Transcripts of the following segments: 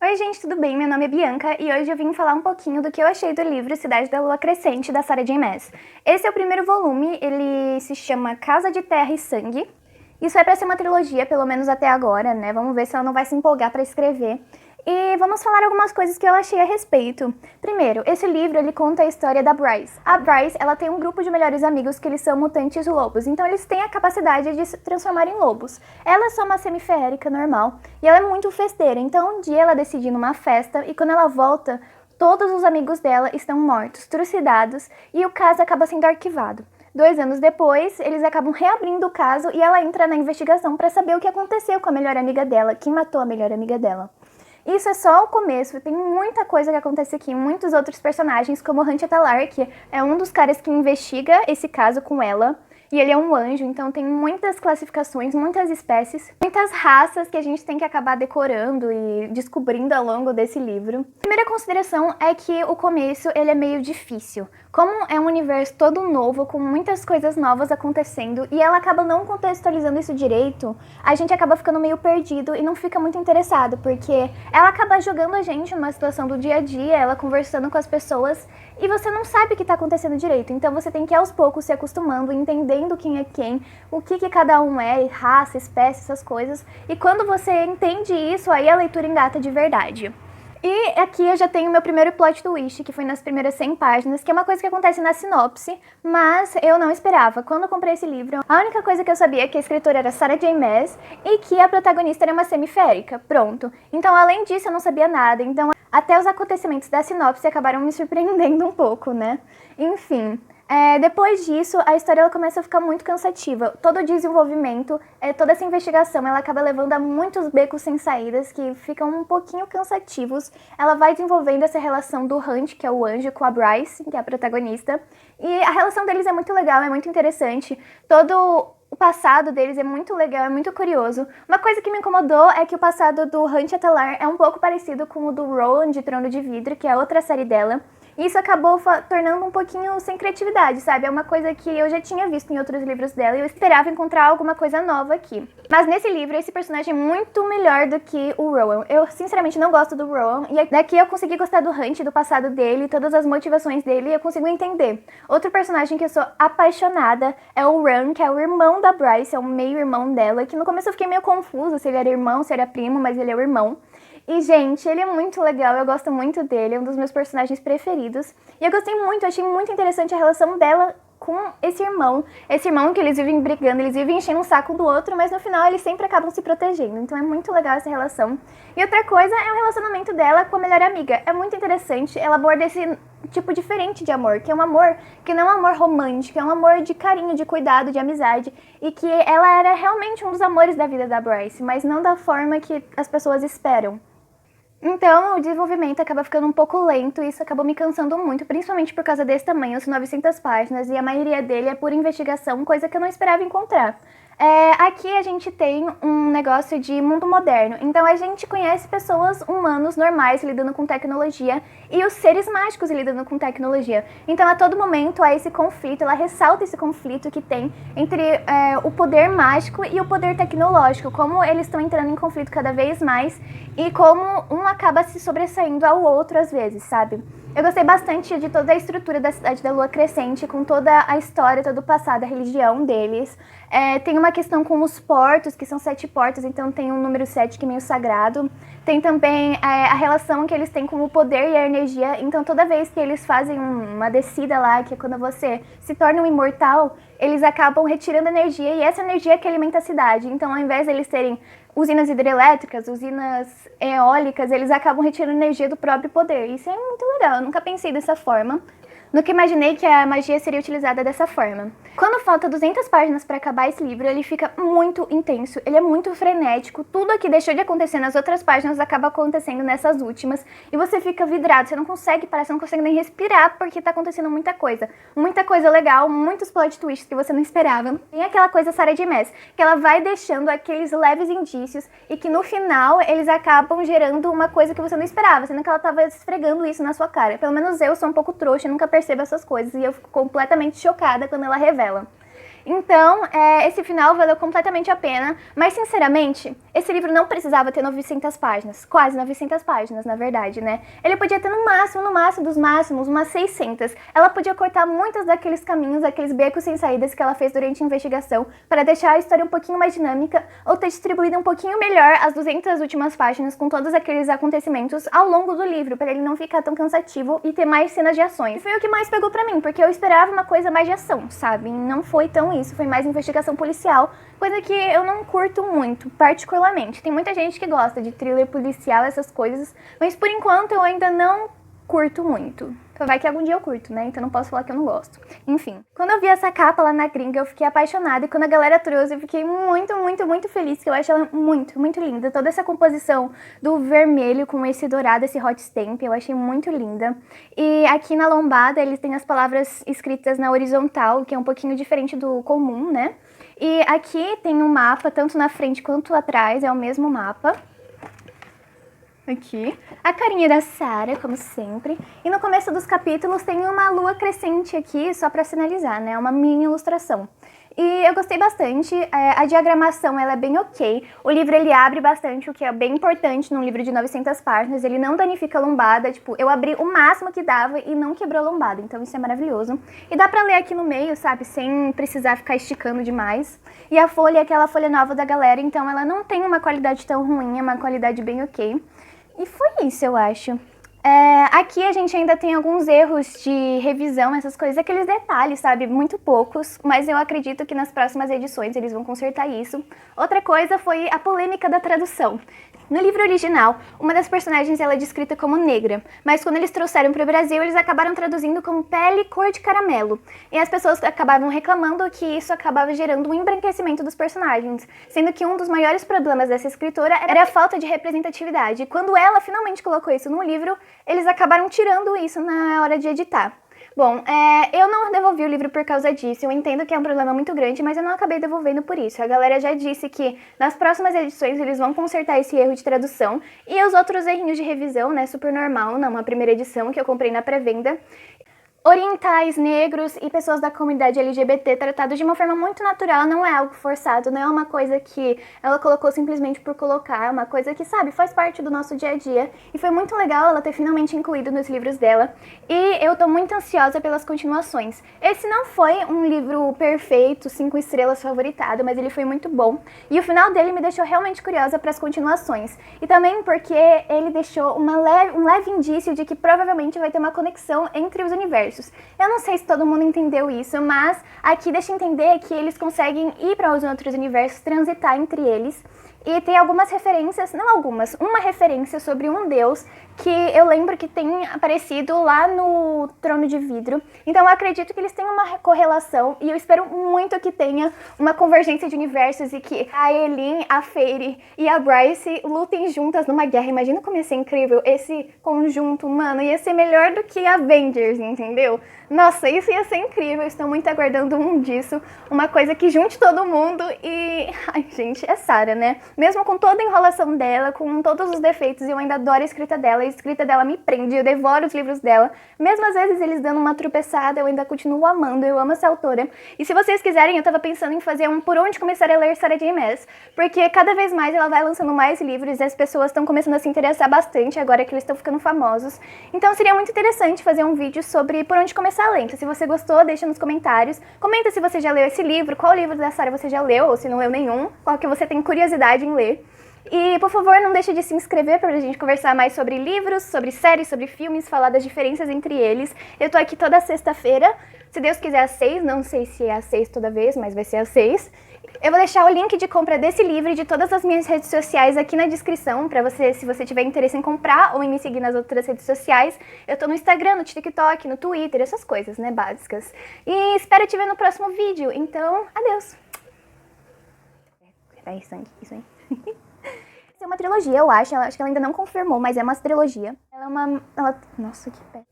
Oi gente, tudo bem? Meu nome é Bianca e hoje eu vim falar um pouquinho do que eu achei do livro Cidade da Lua Crescente, da Sarah J Maas. Esse é o primeiro volume, ele se chama Casa de Terra e Sangue. Isso é pra ser uma trilogia, pelo menos até agora, né? Vamos ver se ela não vai se empolgar pra escrever. E vamos falar algumas coisas que eu achei a respeito. Primeiro, esse livro ele conta a história da Bryce. A Bryce, ela tem um grupo de melhores amigos que eles são mutantes lobos, então eles têm a capacidade de se transformar em lobos. Ela é só uma semiférica normal e ela é muito festeira, então um dia ela decide ir numa festa e quando ela volta, todos os amigos dela estão mortos, trucidados e o caso acaba sendo arquivado. 2 anos depois, eles acabam reabrindo o caso e ela entra na investigação para saber o que aconteceu com a melhor amiga dela, quem matou a melhor amiga dela. Isso é só o começo, tem muita coisa que acontece aqui, muitos outros personagens, como o Hunt Atalar, que é um dos caras que investiga esse caso com ela, e ele é um anjo, então tem muitas classificações, muitas espécies, muitas raças que a gente tem que acabar decorando e descobrindo ao longo desse livro. A primeira consideração é que o começo ele é meio difícil. Como é um universo todo novo, com muitas coisas novas acontecendo, e ela acaba não contextualizando isso direito, a gente acaba ficando meio perdido e não fica muito interessado, porque ela acaba jogando a gente numa situação do dia a dia, ela conversando com as pessoas, e você não sabe o que está acontecendo direito. Então você tem que ir aos poucos se acostumando, entendendo quem é quem, o que cada um é, raça, espécie, essas coisas. E quando você entende isso, aí a leitura engata de verdade. E aqui eu já tenho meu primeiro plot twist, que foi nas primeiras 100 páginas, que é uma coisa que acontece na sinopse, mas eu não esperava. Quando eu comprei esse livro, a única coisa que eu sabia é que a escritora era Sarah J Maas e que a protagonista era uma semiférica. Pronto. Então, além disso, eu não sabia nada. Então, até os acontecimentos da sinopse acabaram me surpreendendo um pouco, né? Enfim. Depois disso, a história ela começa a ficar muito cansativa. Todo o desenvolvimento, toda essa investigação, ela acaba levando a muitos becos sem saídas que ficam um pouquinho cansativos. Ela vai desenvolvendo essa relação do Hunt, que é o anjo, com a Bryce, que é a protagonista. E a relação deles é muito legal, é muito interessante. Todo o passado deles é muito legal, é muito curioso. Uma coisa que me incomodou é que o passado do Hunt Atalar é um pouco parecido com o do Rowan de Trono de Vidro, que é outra série dela. E isso acabou tornando um pouquinho sem criatividade, sabe? É uma coisa que eu já tinha visto em outros livros dela e eu esperava encontrar alguma coisa nova aqui. Mas nesse livro, esse personagem é muito melhor do que o Rowan. Eu, sinceramente, não gosto do Rowan. E daqui eu consegui gostar do Hunt, do passado dele, todas as motivações dele, e eu consigo entender. Outro personagem que eu sou apaixonada é o Ran, que é o irmão da Bryce, é o meio-irmão dela, que no começo eu fiquei meio confusa se ele era irmão, se era primo, mas ele é o irmão. E, gente, ele é muito legal, eu gosto muito dele, é um dos meus personagens preferidos. E eu gostei muito, achei muito interessante a relação dela com esse irmão. Esse irmão que eles vivem brigando, eles vivem enchendo um saco um do outro, mas no final eles sempre acabam se protegendo. Então é muito legal essa relação. E outra coisa é o relacionamento dela com a melhor amiga. É muito interessante, ela aborda esse tipo diferente de amor, que é um amor que não é um amor romântico, é um amor de carinho, de cuidado, de amizade. E que ela era realmente um dos amores da vida da Bryce, mas não da forma que as pessoas esperam. Então, o desenvolvimento acaba ficando um pouco lento e isso acabou me cansando muito, principalmente por causa desse tamanho, são 900 páginas, e a maioria dele é por investigação, coisa que eu não esperava encontrar. Aqui a gente tem um negócio de mundo moderno, então a gente conhece pessoas, humanos normais lidando com tecnologia e os seres mágicos lidando com tecnologia. Então a todo momento há esse conflito, ela ressalta esse conflito que tem entre o poder mágico e o poder tecnológico, como eles estão entrando em conflito cada vez mais e como um acaba se sobressaindo ao outro às vezes, sabe? Eu gostei bastante de toda a estrutura da Cidade da Lua Crescente, com toda a história, todo o passado, a religião deles. Tem uma questão com os portos, que são 7 portos, então tem um número 7 que é meio sagrado. Tem também a relação que eles têm com o poder e a energia, então toda vez que eles fazem uma descida lá, que é quando você se torna um imortal, eles acabam retirando energia e essa energia é que alimenta a cidade. Então ao invés de eles terem usinas hidrelétricas, usinas eólicas, eles acabam retirando energia do próprio poder. Isso é muito legal, eu nunca pensei dessa forma. Nunca imaginei que a magia seria utilizada dessa forma. Quando falta 200 páginas para acabar esse livro, ele fica muito intenso, ele é muito frenético, tudo o que deixou de acontecer nas outras páginas acaba acontecendo nessas últimas, e você fica vidrado, você não consegue parar, você não consegue nem respirar, porque tá acontecendo muita coisa legal, muitos plot twists que você não esperava. Tem aquela coisa Sarah J Maas, que ela vai deixando aqueles leves indícios, e que no final eles acabam gerando uma coisa que você não esperava, sendo que ela tava esfregando isso na sua cara. Pelo menos eu sou um pouco trouxa, nunca percebo essas coisas, e eu fico completamente chocada quando ela revela. Então, esse final valeu completamente a pena, mas sinceramente, esse livro não precisava ter 900 páginas, quase 900 páginas, na verdade, né? Ele podia ter no máximo dos máximos, umas 600. Ela podia cortar muitos daqueles caminhos, aqueles becos sem saídas que ela fez durante a investigação, para deixar a história um pouquinho mais dinâmica, ou ter distribuído um pouquinho melhor as 200 últimas páginas com todos aqueles acontecimentos ao longo do livro, para ele não ficar tão cansativo e ter mais cenas de ações. E foi o que mais pegou pra mim, porque eu esperava uma coisa mais de ação, sabe? E não foi tão isso, foi mais investigação policial, coisa que eu não curto muito, particularmente. Tem muita gente que gosta de thriller policial, essas coisas, mas por enquanto eu ainda não curto muito. Vai que algum dia eu curto, né? Então não posso falar que eu não gosto. Enfim, quando eu vi essa capa lá na gringa, eu fiquei apaixonada. E quando a galera trouxe, eu fiquei muito feliz, que eu acho ela muito linda. Toda essa composição do vermelho com esse dourado, esse hot stamp, eu achei muito linda. E aqui na lombada, eles têm as palavras escritas na horizontal, que é um pouquinho diferente do comum, né? E aqui tem um mapa, tanto na frente quanto atrás, é o mesmo mapa. Aqui, a carinha da Sarah, como sempre. E no começo dos capítulos tem uma lua crescente aqui, só pra sinalizar, né? Uma mini ilustração. E eu gostei bastante, a diagramação ela é bem ok. O livro ele abre bastante, o que é bem importante num livro de 900 páginas. Ele não danifica a lombada, tipo, eu abri o máximo que dava e não quebrou a lombada, então isso é maravilhoso. E dá pra ler aqui no meio, sabe, sem precisar ficar esticando demais. E a folha é aquela folha nova da galera, então ela não tem uma qualidade tão ruim, é uma qualidade bem ok. E foi isso, eu acho. Aqui a gente ainda tem alguns erros de revisão, essas coisas, aqueles detalhes, sabe? Muito poucos, mas eu acredito que nas próximas edições eles vão consertar isso. Outra coisa foi a polêmica da tradução. No livro original, uma das personagens ela é descrita como negra, mas quando eles trouxeram para o Brasil, eles acabaram traduzindo como pele cor de caramelo. E as pessoas acabavam reclamando que isso acabava gerando um embranquecimento dos personagens, sendo que um dos maiores problemas dessa escritora era a falta de representatividade. E quando ela finalmente colocou isso no livro, eles acabaram tirando isso na hora de editar. Bom, eu não devolvi o livro por causa disso, eu entendo que é um problema muito grande, mas eu não acabei devolvendo por isso. A galera já disse que nas próximas edições eles vão consertar esse erro de tradução e os outros errinhos de revisão, né, super normal, numa primeira edição que eu comprei na pré-venda. Orientais, negros e pessoas da comunidade LGBT tratados de uma forma muito natural, não é algo forçado, não é uma coisa que ela colocou simplesmente por colocar, é uma coisa que, sabe, faz parte do nosso dia a dia. E foi muito legal ela ter finalmente incluído nos livros dela. E eu tô muito ansiosa pelas continuações. Esse não foi um livro perfeito, 5 estrelas favoritado, mas ele foi muito bom. E o final dele me deixou realmente curiosa para as continuações. E também porque ele deixou um leve indício de que provavelmente vai ter uma conexão entre os universos. Eu não sei se todo mundo entendeu isso, mas aqui deixa entender que eles conseguem ir para os outros universos, transitar entre eles. E tem algumas referências, não algumas, uma referência sobre um deus que eu lembro que tem aparecido lá no Trono de Vidro. Então eu acredito que eles têm uma correlação e eu espero muito que tenha uma convergência de universos e que a Eileen, a Fairy e a Bryce lutem juntas numa guerra. Imagina como ia ser incrível esse conjunto, mano, ia ser melhor do que Avengers, entendeu? Nossa, isso ia ser incrível, eu estou muito aguardando disso, uma coisa que junte todo mundo e... Ai, gente, é Sarah, né? Mesmo com toda a enrolação dela, com todos os defeitos, eu ainda adoro a escrita dela, a escrita dela me prende, eu devoro os livros dela, mesmo às vezes eles dando uma tropeçada, eu ainda continuo amando, eu amo essa autora. E se vocês quiserem, eu tava pensando em fazer um por onde começar a ler Sarah J. Maas, porque cada vez mais ela vai lançando mais livros e as pessoas estão começando a se interessar bastante agora que eles estão ficando famosos. Então seria muito interessante fazer um vídeo sobre por onde começar a ler. Então, se você gostou, deixa nos comentários. Comenta se você já leu esse livro, qual livro da Sarah você já leu, ou se não leu nenhum, qual que você tem curiosidade em ler. E, por favor, não deixe de se inscrever para a gente conversar mais sobre livros, sobre séries, sobre filmes, falar das diferenças entre eles. Eu tô aqui toda sexta-feira, se Deus quiser às 6, não sei se é às 6 toda vez, mas vai ser às 6. Eu vou deixar o link de compra desse livro e de todas as minhas redes sociais aqui na descrição, pra você, se você tiver interesse em comprar ou em me seguir nas outras redes sociais. Eu tô no Instagram, no TikTok, no Twitter, essas coisas, né, básicas. E espero te ver no próximo vídeo, então, adeus! Ai, sangue, isso aí. Essa é uma trilogia, eu acho que ela ainda não confirmou, mas é uma trilogia. Ela é uma... Nossa, que pé.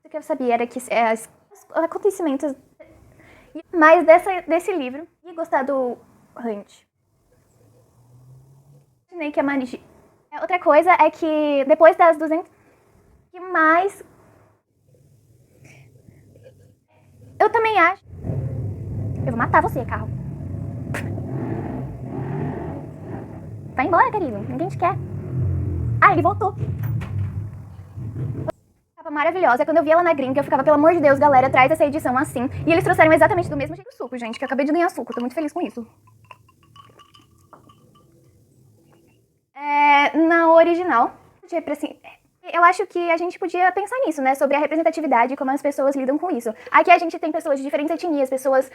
O que eu sabia era que os acontecimentos mais desse livro e gostar do Hunt. Imaginei que a Outra coisa é que depois das 200 que mais Eu também acho. Eu vou matar você, carro. Vai embora, querido. Ninguém te quer. Ah, ele voltou. Capa maravilhosa. Quando eu vi ela na gringa, eu ficava, pelo amor de Deus, galera, traz essa edição assim. E eles trouxeram exatamente do mesmo jeito o suco, gente, que eu acabei de ganhar suco. Tô muito feliz com isso. Na original, eu acho que a gente podia pensar nisso, né? Sobre a representatividade e como as pessoas lidam com isso. Aqui a gente tem pessoas de diferentes etnias, pessoas